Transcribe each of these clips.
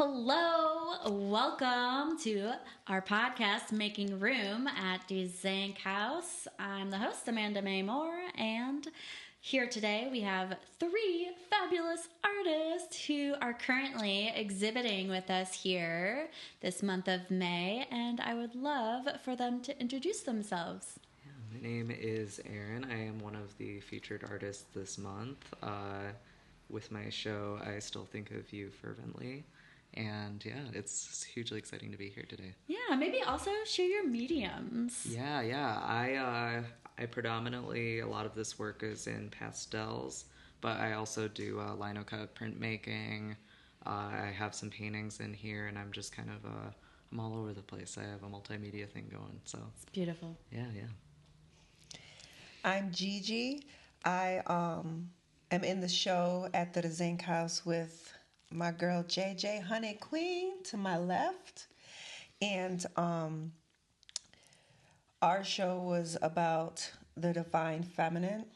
Hello, welcome to our podcast, Making Room at the Zank House. I'm the host, Amanda May Moore, and here today we have three fabulous artists who are currently exhibiting with us here this month of May, and I would love for them to introduce themselves. My name is Erin. I am one of the featured artists this month. With my show, I Still Think of You Fervently. And yeah, it's hugely exciting to be here today. Yeah, maybe also share your mediums. Yeah. I predominantly, a lot of this work is in pastels, but I also do linocut printmaking. I have some paintings in here, and I'm just kind of, I'm all over the place. I have a multimedia thing going, so. It's beautiful. Yeah. I'm Gigi. I am in the show at the Zank House with my girl JJ HoneyQueen to my left. And our show was about the divine feminine.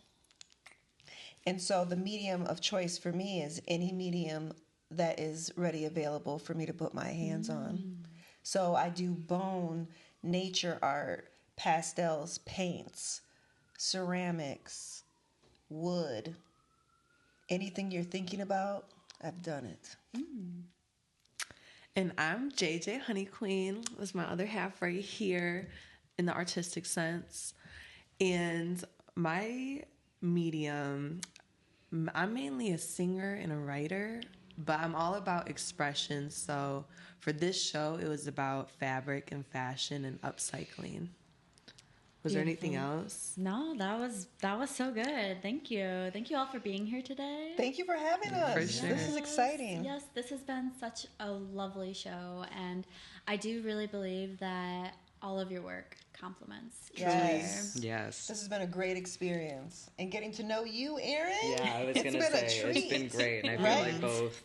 And so the medium of choice for me is any medium that is ready available for me to put my hands on. So I do bone, nature art, pastels, paints, ceramics, wood. Anything you're thinking about, I've done it. And I'm JJ HoneyQueen. That's my other half right here in the artistic sense. And my medium, I'm mainly a singer and a writer, but I'm all about expression. So for this show, it was about fabric and fashion and upcycling. Was there anything else? No, that was so good. Thank you. Thank you all for being here today. Thank you for having us. For sure. This is exciting. Yes, this has been such a lovely show, and I do really believe that all of your work complements each other. Yes. This has been a great experience. And getting to know you, Erin. Yeah, I was going to say, it's been great. And I feel Right? like both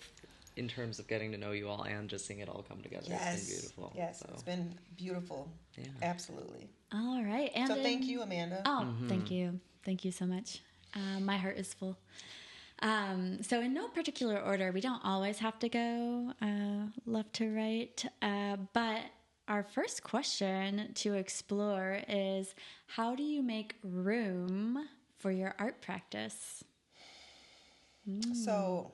in terms of getting to know you all and just seeing it all come together, it's been beautiful. Yes, so. It's been beautiful. Yeah. Absolutely. All right. And So thank you, Amanda. Oh, thank you. Thank you so much. My heart is full. So in no particular order, we don't always have to go left to right. But our first question to explore is, how do you make room for your art practice? So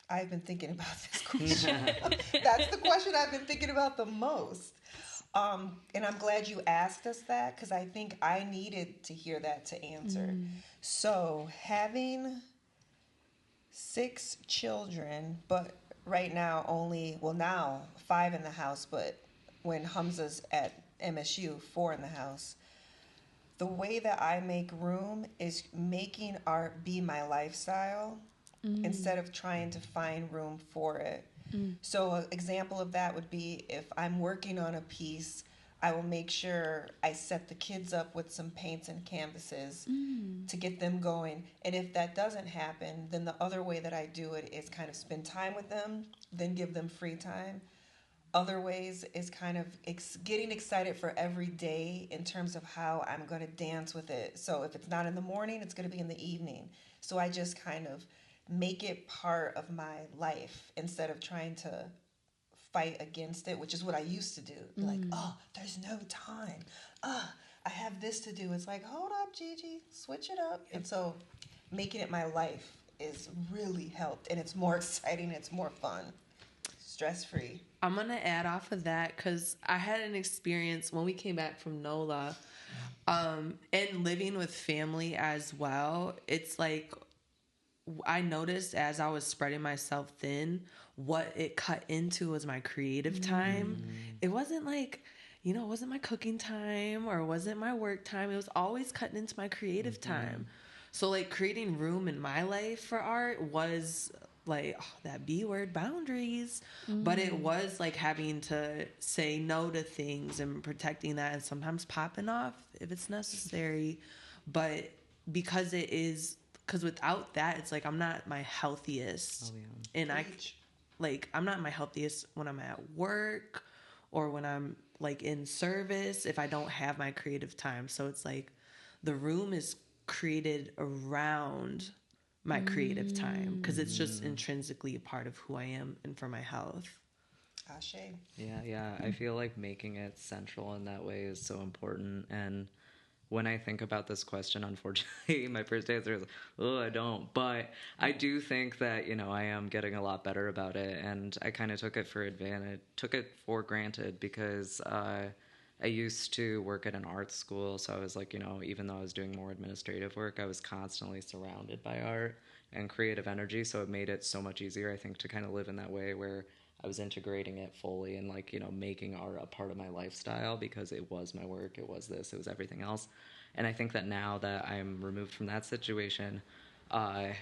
I've been thinking about this question. That's the question I've been thinking about the most. And I'm glad you asked us that, because I think I needed to hear that to answer. So having 6 children, but right now now 5 in the house, but when Hamza's at MSU, 4 in the house. The way that I make room is making art be my lifestyle instead of trying to find room for it. So an example of that would be if I'm working on a piece, I will make sure I set the kids up with some paints and canvases to get them going. And if that doesn't happen, then the other way that I do it is kind of spend time with them, then give them free time. Other ways is kind of getting excited for every day in terms of how I'm going to dance with it. So if it's not in the morning, it's going to be in the evening. So I just kind of make it part of my life instead of trying to fight against it, which is what I used to do. Like, oh, there's no time. I have this to do. It's like, hold up, Gigi, switch it up. And so making it my life is really helped, and it's more exciting, it's more fun, stress-free. I'm going to add off of that because I had an experience when we came back from NOLA and living with family as well. It's like I noticed as I was spreading myself thin, what it cut into was my creative time. It wasn't like, it wasn't my cooking time or it wasn't my work time. It was always cutting into my creative time. So like creating room in my life for art was like that B word, boundaries. But it was like having to say no to things and protecting that and sometimes popping off if it's necessary. But because without that, it's like I'm not my healthiest. And I'm not my healthiest when I'm at work or when I'm like in service if I don't have my creative time. So it's like the room is created around my creative time because it's just intrinsically a part of who I am and for my health. Ashe. Yeah. I feel like making it central in that way is so important. And when I think about this question, unfortunately, my first answer is, oh, I don't. But I do think that, I am getting a lot better about it. And I kind of took it for granted because I used to work at an art school. So I was like, even though I was doing more administrative work, I was constantly surrounded by art and creative energy. So it made it so much easier, I think, to kind of live in that way where I was integrating it fully and making art a part of my lifestyle because it was my work, it was everything else. And I think that now that I'm removed from that situation,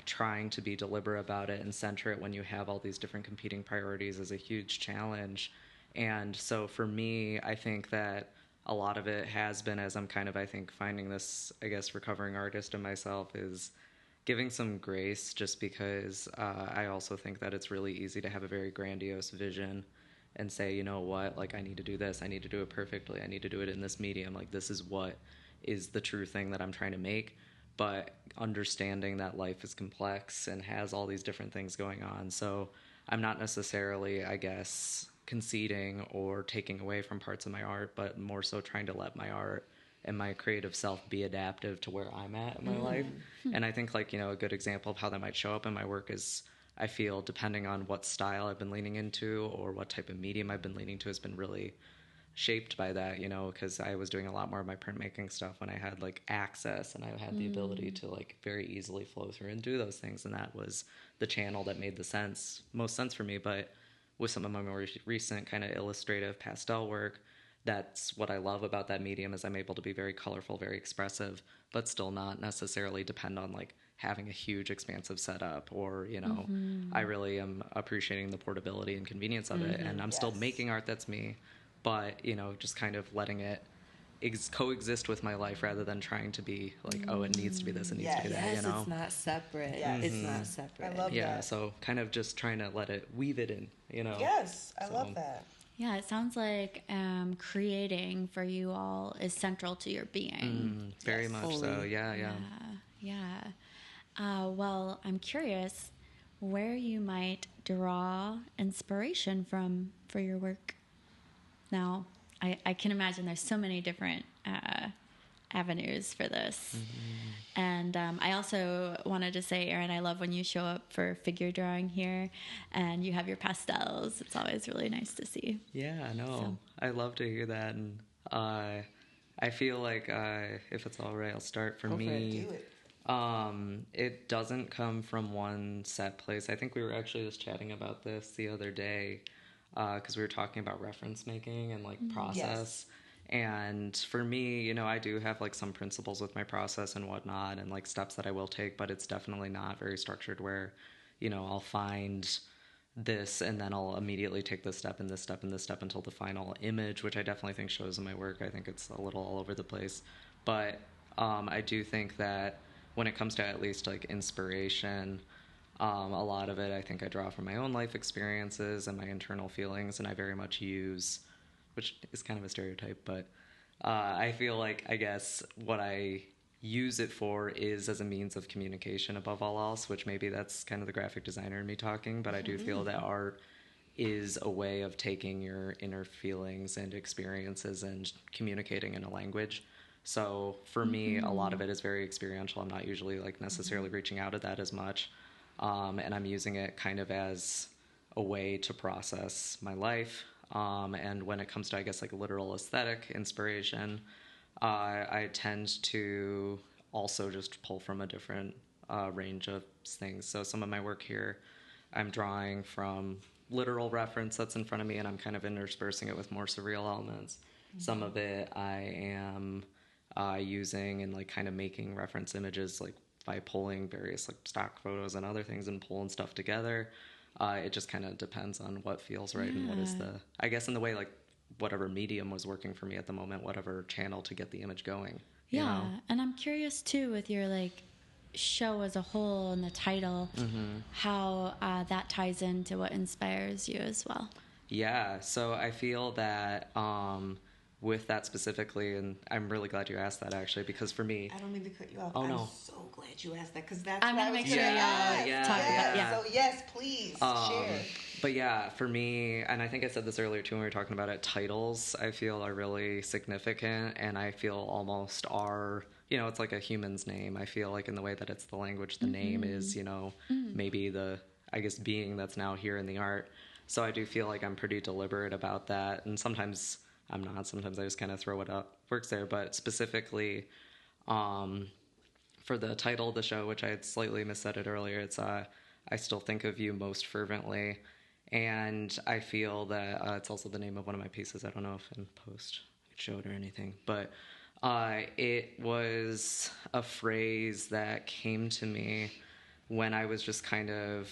trying to be deliberate about it and center it when you have all these different competing priorities is a huge challenge. And so for me, I think that a lot of it has been, as I'm kind of, I think, finding this, I guess, recovering artist in myself, is giving some grace, just because I also think that it's really easy to have a very grandiose vision and say, you know what, I need to do this, I need to do it perfectly, I need to do it in this medium, this is what is the true thing that I'm trying to make. But understanding that life is complex and has all these different things going on, so I'm not necessarily, I guess, conceding or taking away from parts of my art, but more so trying to let my art and my creative self be adaptive to where I'm at in my life. And I think a good example of how that might show up in my work is, I feel, depending on what style I've been leaning into or what type of medium I've been leaning to, has been really shaped by that, because I was doing a lot more of my printmaking stuff when I had access and I had the ability to very easily flow through and do those things. And that was the channel that made the most sense for me. But with some of my more recent kind of illustrative pastel work, that's what I love about that medium, is I'm able to be very colorful, very expressive, but still not necessarily depend on having a huge expansive setup or, I really am appreciating the portability and convenience of it. And I'm still making art that's me, but, just kind of letting it coexist with my life rather than trying to be oh, it needs to be this, it needs to be that, it's not separate. It's not separate. I love that. Yeah, so kind of just trying to weave it in, Yes, I love that. Yeah, it sounds like creating for you all is central to your being. Very much so, yeah. Well, I'm curious where you might draw inspiration from for your work. Now, I can imagine there's so many different avenues for this. And I also wanted to say, Erin, I love when you show up for figure drawing here and you have your pastels. It's always really nice to see. Yeah, no, so. I love to hear that. And I feel like if it's all right, I'll start. For me, Do it. It doesn't come from one set place. I think we were actually just chatting about this the other day because we were talking about reference making and process. Yes. And for me, I do have some principles with my process and whatnot and steps that I will take, but it's definitely not very structured where, I'll find this and then I'll immediately take this step and this step and this step until the final image, which I definitely think shows in my work. I think it's a little all over the place. But I do think that when it comes to at least inspiration, a lot of it I think I draw from my own life experiences and my internal feelings, and I very much use, which is kind of a stereotype, but I feel I guess what I use it for is as a means of communication above all else, which maybe that's kind of the graphic designer in me talking, but I do feel that art is a way of taking your inner feelings and experiences and communicating in a language. So for me, a lot of it is very experiential. I'm not usually necessarily reaching out at that as much, and I'm using it kind of as a way to process my life. And when it comes to, I guess, literal aesthetic inspiration, I tend to also just pull from a different range of things. So some of my work here, I'm drawing from literal reference that's in front of me, and I'm kind of interspersing it with more surreal elements. Some of it I am using and kind of making reference images by pulling various stock photos and other things and pulling stuff together. It just kind of depends on what feels right and what is I guess in the way whatever medium was working for me at the moment, whatever channel to get the image going. Yeah, and I'm curious too with your show as a whole and the title, how that ties into what inspires you as well. Yeah, so I feel that with that specifically, and I'm really glad you asked that actually, because for me, I don't mean to cut you off. Oh, no. I'm so glad you asked that, because that's I'm what gonna I was make sure gonna y'all ask. talk about- yeah. So yes, please share. But yeah, for me, and I think I said this earlier too when we were talking about it, titles I feel are really significant, and I feel almost are, you know, it's like a human's name. I feel like in the way that it's the language, the name is, you know, maybe the, I guess, being that's now here in the art. So I do feel like I'm pretty deliberate about that, and sometimes I'm not. Sometimes I just kind of throw it up, works there. But specifically, for the title of the show, which I had slightly missaid it earlier, it's I Still Think of You Most Fervently. And I feel that it's also the name of one of my pieces. I don't know if in post I could show it or anything. But it was a phrase that came to me when I was just kind of...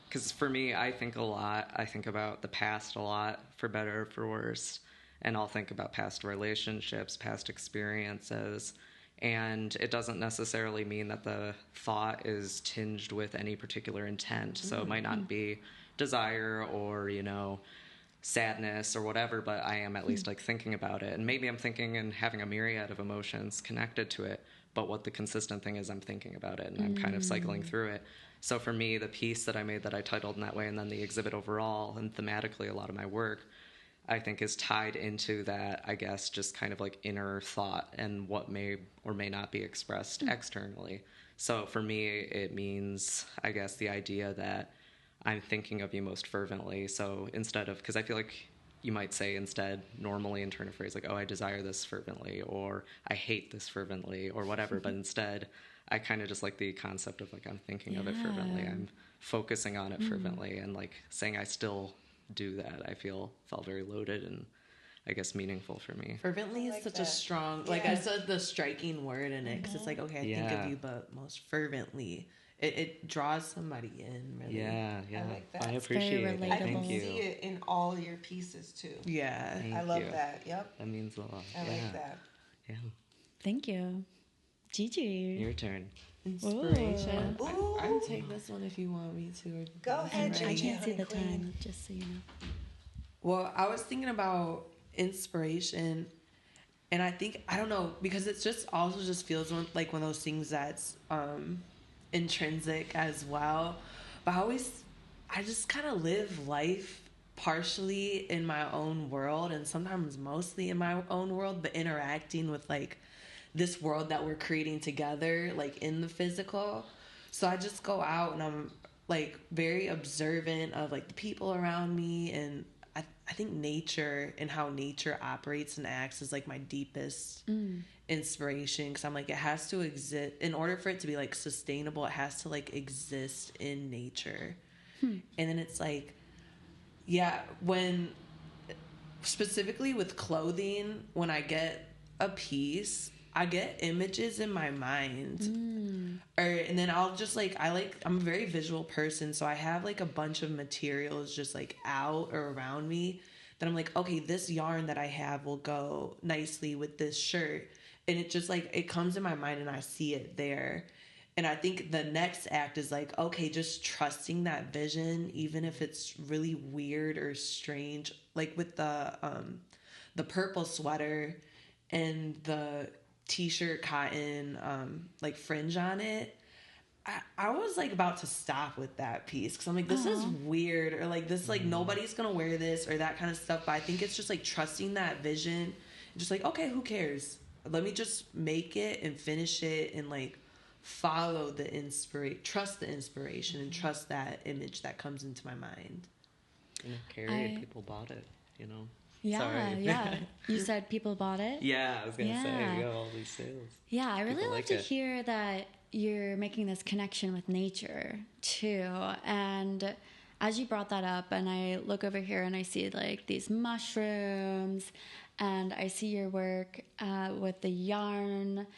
Because for me, I think a lot. I think about the past a lot, for better or for worse. And I'll think about past relationships, past experiences. And it doesn't necessarily mean that the thought is tinged with any particular intent. So it might not be desire or, you know, sadness or whatever, but I am at least like thinking about it. And maybe I'm thinking and having a myriad of emotions connected to it. But what the consistent thing is, I'm thinking about it and I'm kind of cycling through it. So for me, the piece that I made that I titled in that way, and then the exhibit overall, and thematically a lot of my work, I think is tied into that, I guess, just kind of like inner thought and what may or may not be expressed externally. So for me, it means, I guess, the idea that I'm thinking of you most fervently. So instead of, because I feel like you might say instead, normally in turn of phrase, like, oh, I desire this fervently, or I hate this fervently, or whatever. But instead, I kind of just like the concept of like, I'm thinking of it fervently. I'm focusing on it fervently, and like saying I still do that, I felt very loaded and I guess meaningful for me. Fervently is such a strong, like I said, the striking word in it, because it's like, okay, I think of you, but most fervently. It draws somebody in, really. Yeah. I like that. I appreciate it. very I Thank can you. see it in all your pieces too. Yeah. I love you. that. Yep. That means a lot. I like that. Yeah. Thank you. Gigi. Your turn. Inspiration. Ooh. I can take this one if you want me to. Or Go ahead, I Gigi. can't see the HoneyQueen. time, just so you know. Well, I was thinking about inspiration, and I think, I don't know, because it just also just feels like one of those things that's intrinsic as well. But I just kind of live life partially in my own world, and sometimes mostly in my own world, but interacting with like this world that we're creating together, like in the physical. So I just go out and I'm like very observant of like the people around me, and I think nature and how nature operates and acts is like my deepest inspiration, because I'm like, it has to exist in order for it to be like sustainable. It has to like exist in nature. And then it's like, yeah, when specifically with clothing, when I get a piece, I get images in my mind, and then I'll just like, I'm a very visual person, so I have like a bunch of materials just like out or around me that I'm like, okay, this yarn that I have will go nicely with this shirt, and it just like, it comes in my mind and I see it there. And I think the next act is like, okay, just trusting that vision, even if it's really weird or strange, like with the purple sweater and the t-shirt cotton like fringe on it. I was like about to stop with that piece, because I'm like, this is weird, or like this, like nobody's gonna wear this or that kind of stuff. But I think it's just like trusting that vision and just like, okay, who cares, let me just make it and finish it, and like follow the trust the inspiration and trust that image that comes into my mind. People bought it, you know. Yeah, Sorry. yeah. You said people bought it? Yeah, I was going to say, Yeah. we got all these sales. Yeah, I really People love like to it. hear that you're making this connection with nature too. And as you brought that up, and I look over here and I see like these mushrooms, and I see your work with the yarn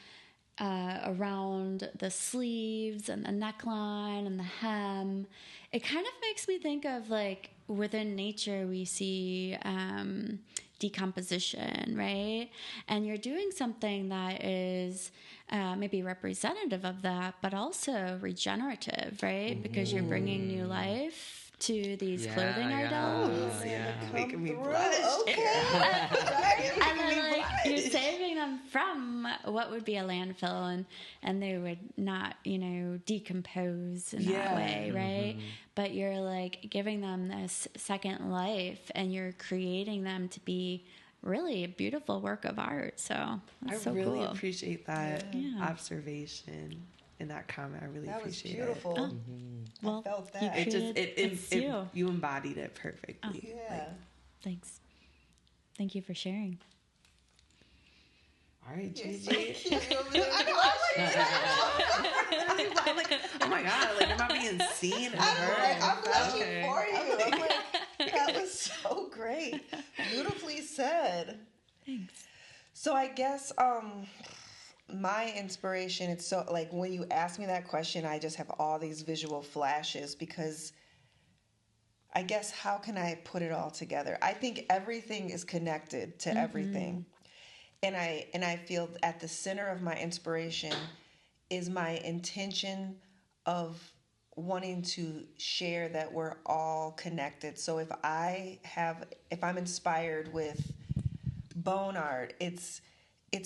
around the sleeves and the neckline and the hem. It kind of makes me think of like, within nature we see decomposition, right? And you're doing something that is maybe representative of that, but also regenerative, right? Because you're bringing new life to these clothing items. Yeah. Making me Through. blush. Okay. Right? And then, like, from what would be a landfill, and they would not, decompose in that way, right? But you're like giving them this second life, and you're creating them to be really a beautiful work of art. So that's so really cool. appreciate that observation and that comment. I really appreciate it. That was beautiful. Well, I felt that. You embodied it perfectly. Yeah. Thanks. Thank you for sharing. All right, Gigi. I'm like, oh my God, like, am I being seen and heard? I'm blushing for you. I'm like, that was so great. Beautifully said. Thanks. So I guess my inspiration, it's so, like, when you ask me that question, I just have all these visual flashes, because I guess, how can I put it all together? I think everything is connected to everything. And I feel at the center of my inspiration is my intention of wanting to share that we're all connected. So if I'm inspired with bone art, it's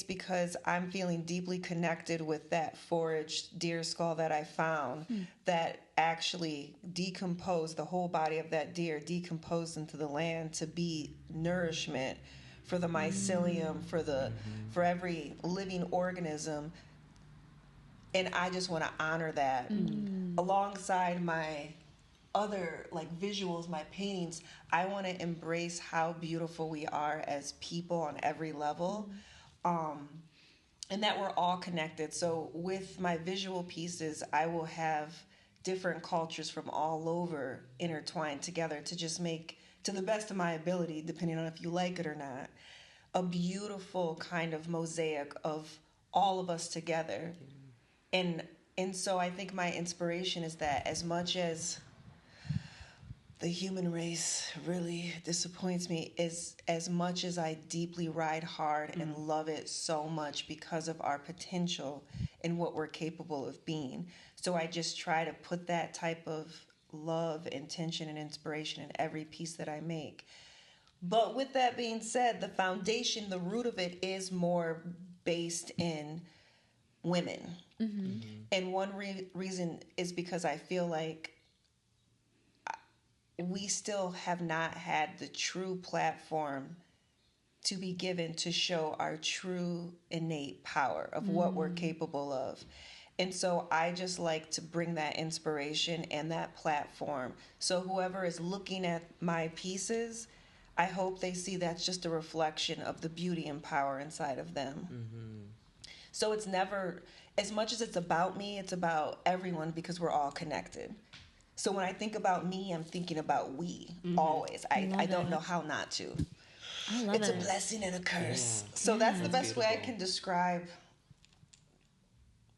because I'm feeling deeply connected with that foraged deer skull that I found that actually decomposed, the whole body of that deer decomposed into the land to be nourishment for the mycelium, for every living organism. And I just want to honor that alongside my other, like, visuals, my paintings. I want to embrace how beautiful we are as people on every level, and that we're all connected. So with my visual pieces, I will have different cultures from all over intertwined together to just make, to the best of my ability, depending on if you like it or not, a beautiful kind of mosaic of all of us together. And so I think my inspiration is that, as much as the human race really disappoints me, is as much as I deeply ride hard and love it so much because of our potential and what we're capable of being. So I just try to put that type of love, intention, and inspiration in every piece that I make. But with that being said, the foundation, the root of it is more based in women. And one reason is because I feel like we still have not had the true platform to be given to show our true innate power of what we're capable of. And so I just like to bring that inspiration and that platform. So whoever is looking at my pieces, I hope they see that's just a reflection of the beauty and power inside of them. So it's never, as much as it's about me, it's about everyone, because we're all connected. So when I think about me, I'm thinking about we, always. I don't know how not to. I love It's a blessing and a curse. So that's the best way I can describe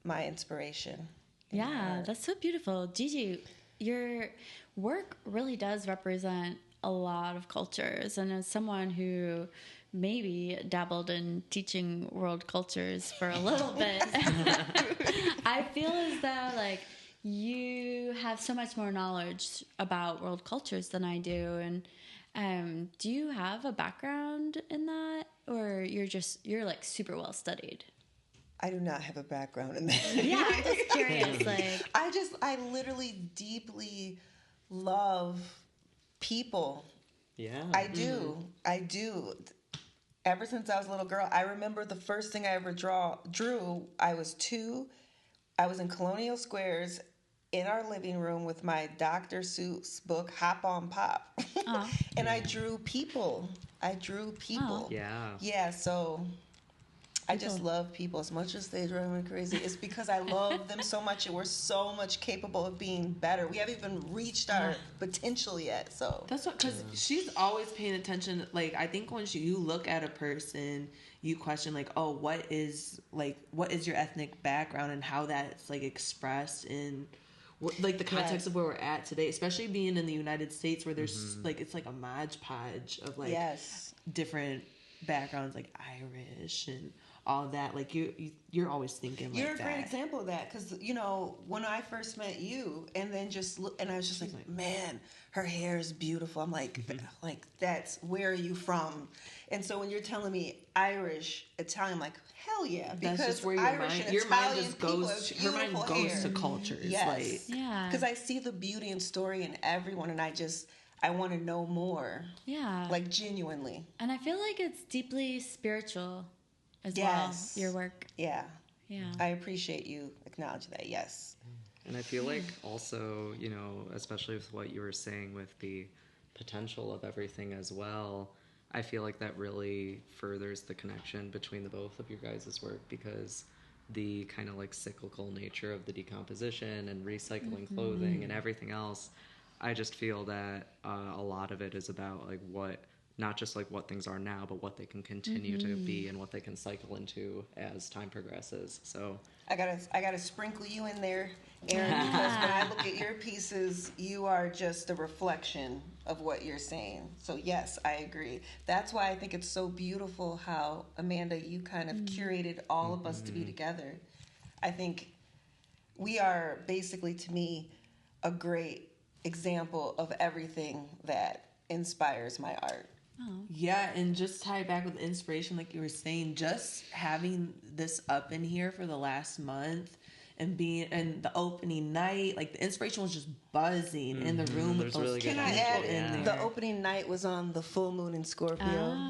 my inspiration. Yeah, that's so beautiful. Gigi, your work really does represent a lot of cultures. And as someone who maybe dabbled in teaching world cultures for a little bit, I feel as though, like, you have so much more knowledge about world cultures than I do. And do you have a background in that, or you're like super well studied? I do not have a background in that. Yeah, I'm just curious. Like, I literally deeply love people. Yeah. I do. Ever since I was a little girl, I remember the first thing I ever drew. I was 2. I was in Colonial Squares in our living room with my Dr. Seuss book, Hop on Pop. And I drew people. Yeah. Yeah, so I just love people as much as they drive me crazy. It's because I love them so much, and we're so much capable of being better. We haven't even reached our potential yet. So that's what, because she's always paying attention. Like, I think when you look at a person, you question, like, oh, what is your ethnic background and how that's, like, expressed in, like, the context of where we're at today, especially being in the United States, where there's like, it's like a modge podge of, like, different backgrounds, like Irish and all that. Like you're always thinking like that. You're a great example of that, because when I first met you, and then just look, and I was just like, man, her hair is beautiful. I'm like, that's, where are you from? And so when you're telling me Irish, Italian, I'm like, hell yeah, because that's just where Irish your mind just people goes. have Her mind beautiful goes hair. to cultures. Yes. Like, Yeah. Because I see the beauty and story in everyone, and I want to know more. Yeah. Like, genuinely. And I feel like it's deeply spiritual as Yes. well, your work. Yeah. Yeah. I appreciate you acknowledging that. Yes. And I feel like also, especially with what you were saying with the potential of everything as well, I feel like that really furthers the connection between the both of your guys' work, because the kind of like cyclical nature of the decomposition and recycling clothing and everything else, I just feel that a lot of it is about like not just like what things are now, but what they can continue to be and what they can cycle into as time progresses. So I gotta sprinkle you in there, Erin, because when I look at your pieces, you are just a reflection of what you're saying. So yes, I agree. That's why I think it's so beautiful how, Amanda, you kind of curated all of us to be together. I think we are basically, to me, a great example of everything that inspires my art. yeah, and just tie back with inspiration, like you were saying, just having this up in here for the last month and being in the opening night, like the inspiration was just buzzing in the room with those really good Can I people add, in the opening night was on the full moon in Scorpio.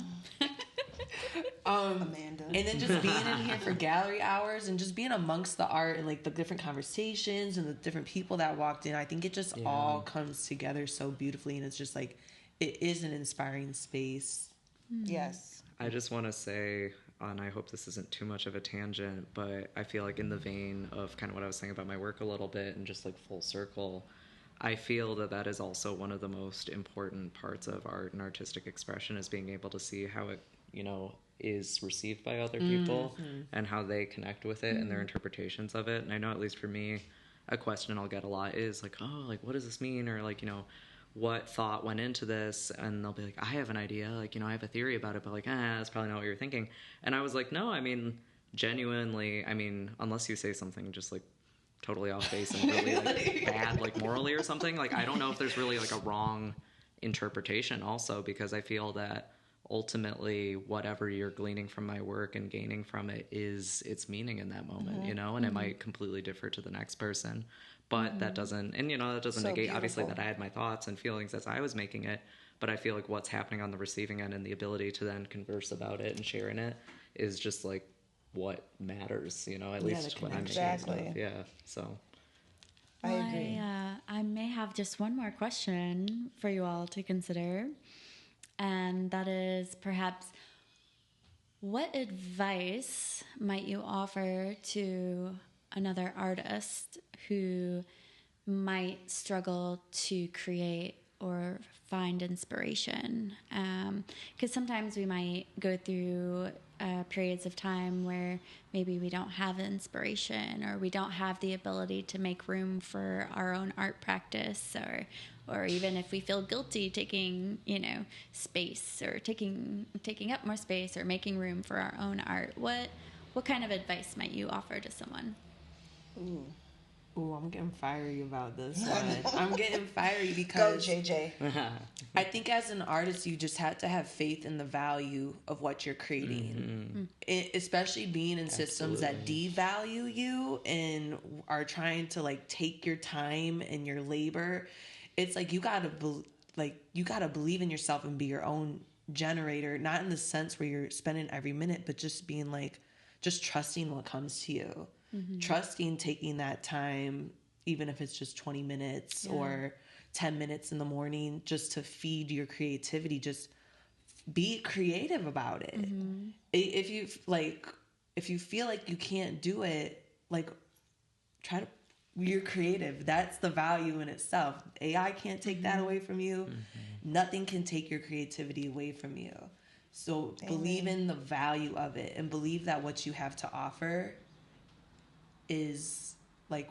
Amanda. And then just being in here for gallery hours and just being amongst the art and like the different conversations and the different people that walked in, I think it just all comes together so beautifully, and it's just like, it is an inspiring space. Yes. I just want to say, and I hope this isn't too much of a tangent, but I feel like in the vein of kind of what I was saying about my work a little bit and just like full circle, I feel that is also one of the most important parts of art and artistic expression, is being able to see how it, is received by other people and how they connect with it and their interpretations of it. And I know, at least for me, a question I'll get a lot is like, oh, like, what does this mean? Or like, what thought went into this? And they'll be like, I have an idea, like, I have a theory about it, but like, that's probably not what you're thinking. And I was like, no, I mean, genuinely, unless you say something just like totally off base and really like bad, like morally or something, like, I don't know if there's really like a wrong interpretation also, because I feel that ultimately whatever you're gleaning from my work and gaining from it is its meaning in that moment, and it might completely differ to the next person. But that doesn't, that doesn't So negate, beautiful. obviously, that I had my thoughts and feelings as I was making it. But I feel like what's happening on the receiving end and the ability to then converse about it and share in it is just like what matters, at least when I'm making Exactly. stuff. Yeah, so. I agree. I may have just one more question for you all to consider. And that is, perhaps, what advice might you offer to another artist who might struggle to create or find inspiration? Because sometimes we might go through periods of time where maybe we don't have inspiration, or we don't have the ability to make room for our own art practice, or even if we feel guilty taking, space, or taking up more space, or making room for our own art. What kind of advice might you offer to someone? Ooh, I'm getting fiery about this one. I'm getting fiery because Go, JJ. I think as an artist, you just have to have faith in the value of what you're creating. Especially being in systems that devalue you and are trying to like take your time and your labor. It's like you gotta believe in yourself and be your own generator. Not in the sense where you're spending every minute, but just being like, just trusting what comes to you. Trusting taking that time, even if it's just 20 minutes or 10 minutes in the morning, just to feed your creativity. Just be creative about it. If you feel like you can't do it, like, you're creative. That's the value in itself. AI can't take that away from you. Nothing can take your creativity away from you. So believe in the value of it, and believe that what you have to offer is like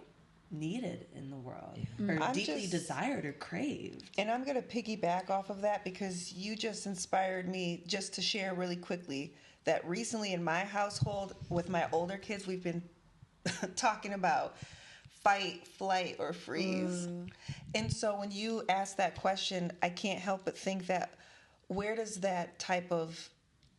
needed in the world, Yeah. or deeply desired or craved. And I'm going to piggyback off of that because you just inspired me just to share really quickly that recently in my household with my older kids, we've been talking about fight, flight, or freeze. And so when you ask that question, I can't help but think that where does that type of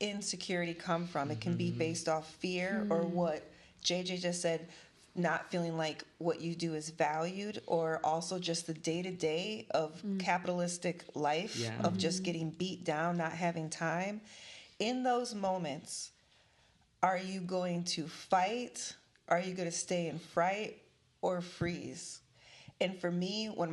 insecurity come from? It can be based off fear or what JJ just said, not feeling like what you do is valued, or also just the day-to-day of capitalistic life of just getting beat down, not having time. In those moments, are you going to fight? Are you going to stay in fright or freeze? And for me, when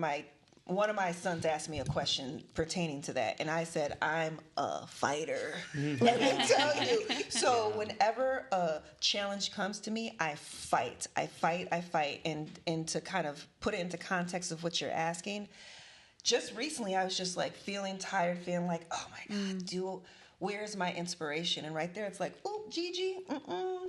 one of my sons asked me a question pertaining to that, and I said, I'm a fighter. Let me tell you. So whenever a challenge comes to me, I fight. I fight. And to kind of put it into context of what you're asking, just recently I was just like feeling tired, feeling like, oh my God, where's my inspiration? And right there it's like, oh, Gigi,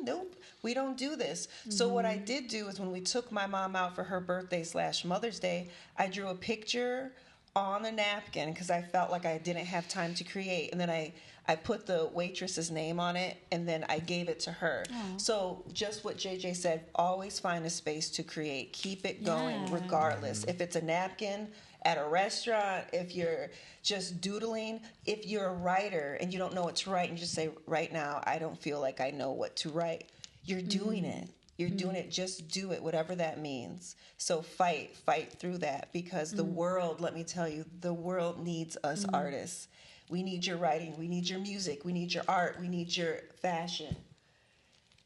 nope, we don't do this. So what I did do is when we took my mom out for her birthday / Mother's Day, I drew a picture on a napkin because I felt like I didn't have time to create. And then I put the waitress's name on it, and then I gave it to her. So just what JJ said, always find a space to create. Keep it going regardless. If it's a napkin at a restaurant, if you're just doodling, if you're a writer and you don't know what to write and you just say, right now, I don't feel like I know what to write. You're doing it. You're doing it. Just do it, whatever that means. So fight through that, because the world, let me tell you, the world needs us artists. We need your writing. We need your music. We need your art. We need your fashion.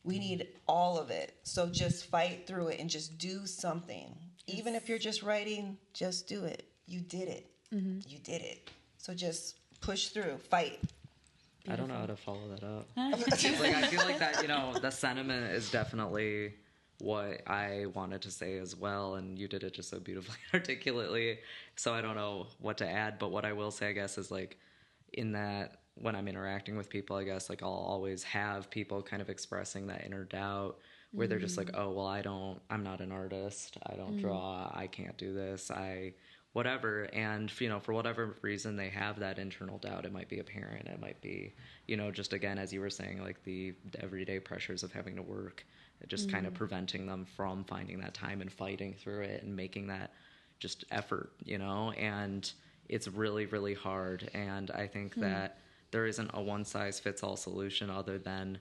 We need all of it. So just fight through it and just do something. Even if you're just writing, just do it. You did it. You did it. So just push through. Fight. Beautiful. I don't know how to follow that up. I feel like that, the sentiment is definitely what I wanted to say as well, and you did it just so beautifully articulately. So I don't know what to add, but what I will say, I guess, is in that when I'm interacting with people, I guess I'll always have people kind of expressing that inner doubt where they're just like, oh, well, I'm not an artist. I don't draw. I can't do this. Whatever. And, for whatever reason they have that internal doubt, it might be a parent. It might be, just again, as you were saying, the everyday pressures of having to work, just kind of preventing them from finding that time and fighting through it and making that just effort, and it's really, really hard. And I think that there isn't a one-size-fits-all solution other than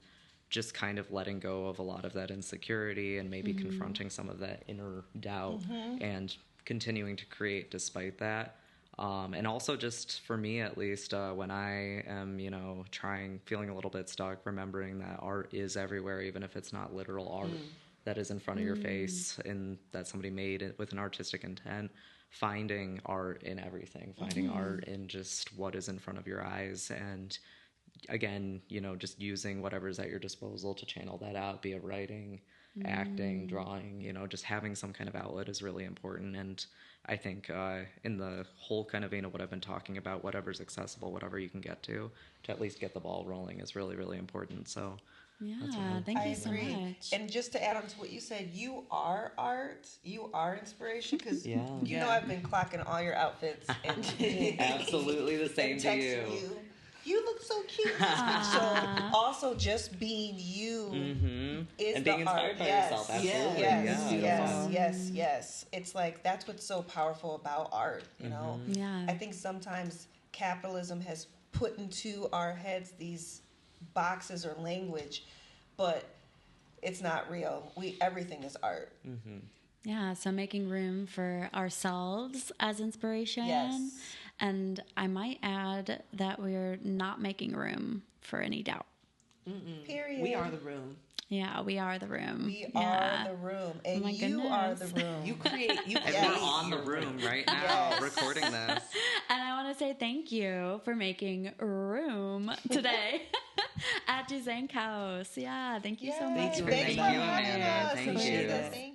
just kind of letting go of a lot of that insecurity and maybe confronting some of that inner doubt and continuing to create despite that. And also just for me, at least, when I am, feeling a little bit stuck, remembering that art is everywhere, even if it's not literal art that is in front of your face and that somebody made it with an artistic intent. Finding art in everything, finding art in just what is in front of your eyes, and again, just using whatever's at your disposal to channel that out, be it writing, acting, drawing, just having some kind of outlet is really important. And I think in the whole kind of vein of what I've been talking about, whatever's accessible, whatever you can get to at least get the ball rolling is really, really important. So yeah, thank you so much. And just to add on to what you said, you are art. You are inspiration, because you know I've been clocking all your outfits and absolutely the same to you. You look so cute. So also just being you is and the being inspired art. by yourself. Absolutely. Yes. It's that's what's so powerful about art. Yeah. I think sometimes capitalism has put into our heads these boxes or language, but it's not real. Everything is art. Yeah, so making room for ourselves as inspiration. Yes. And I might add that we're not making room for any doubt. Period. We are the room. Yeah, we are the room. We are the room, and my you are the room. You create. And we're on the room right now, recording this. And I want to say thank you for making room today at Gigi Bennett House. Yeah, thank you so much. Thank you, Amanda. Thank you. Thank you.